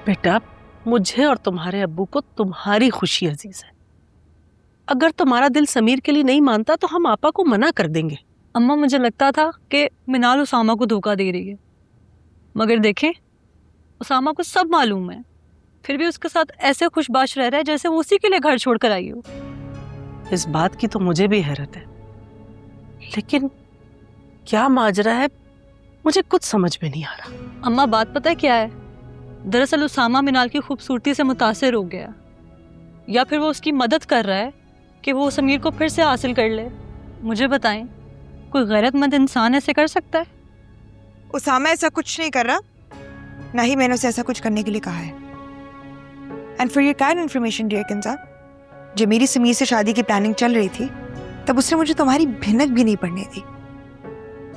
बेटा, मुझे और तुम्हारे अब्बू को तुम्हारी खुशी अजीज है। अगर तुम्हारा दिल समीर के लिए नहीं मानता तो हम आपा को मना कर देंगे। अम्मा, मुझे लगता था कि मिनाल उसामा को धोखा दे रही है, मगर देखें, उसामा को सब मालूम है, फिर भी उसके साथ ऐसे खुशबाश रह रहा है जैसे वो उसी के लिए घर छोड़ कर आई हो। इस बात की तो मुझे भी हैरत है, लेकिन क्या माजरा है मुझे कुछ समझ में नहीं आ रहा। अम्मा, बात पता है क्या है? दरअसल उसामा मिनाल की खूबसूरती से मुतासिर हो गया, या फिर वो उसकी मदद कर रहा है कि वो समीर को फिर से हासिल कर ले। मुझे बताएं, कोई गैरतमंद इंसान ऐसे कर सकता है? उसामा ऐसा कुछ नहीं कर रहा, ना ही मैंने उसे ऐसा कुछ करने के लिए कहा है। And for your kind information dear Kinza, जब मेरी समीर से शादी की प्लानिंग चल रही थी तब उसने मुझे तुम्हारी भिनक भी नहीं पड़ने दी।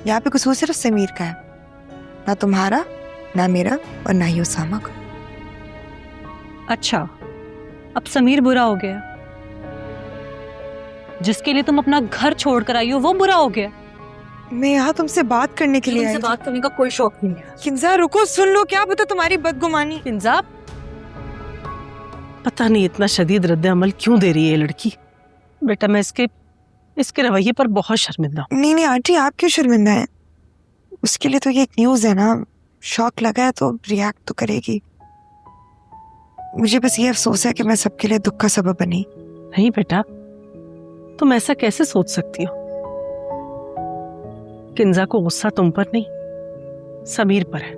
यहाँ पे कसूर सिर्फ समीर का है, ना तुम्हारा, ना मेरा और ना ही उसामा का। अच्छा, अब समीर बुरा हो गया? जिसके लिए तुम अपना घर छोड़ कर आई हो वो बुरा हो गया? मैं यहाँ तुमसे बात करने के लिए आई तुमसे बात करने का कोई शौक नहीं है। किंजा रुको, सुन लो, क्या पता तुम्हारी बदगुमानी। किंजा, पता नहीं इतना शदीद रद्द अमल क्यों दे रही है ये लड़की। बेटा, मैं इसके रवैये पर बहुत शर्मिंदा हूँ। नहीं आंटी, आप क्यों शर्मिंदा हैं? उसके लिए तो ये एक न्यूज़ है ना, शौक लगा है तो रिएक्ट तो करेगी। मुझे बस ये अफसोस है कि मैं सबके लिए दुख का सबब बनी। नहीं बेटा, तुम ऐसा कैसे सोच सकती हो? किंजा को गुस्सा तुम पर नहीं, समीर पर है।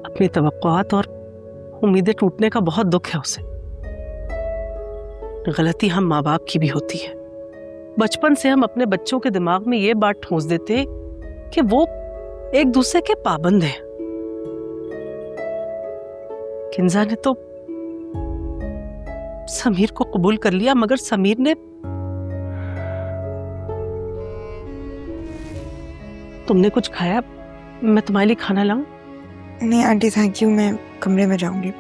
अपनी तवक्कुआत और उम्मीदें टूटने का बहुत दुख है उसे। गलती हम माँ बाप की भी होती है। बचपन से हम अपने बच्चों के दिमाग में ये बात ठूंस देते हैं कि वो एक दूसरे के पाबंद हैं। किंजा ने तो समीर को कबूल कर लिया, मगर समीर ने तुमने कुछ खाया? मैं तुम्हारे लिए खाना लाऊं? नहीं आंटी, थैंक यू, मैं कमरे में जाऊंगी।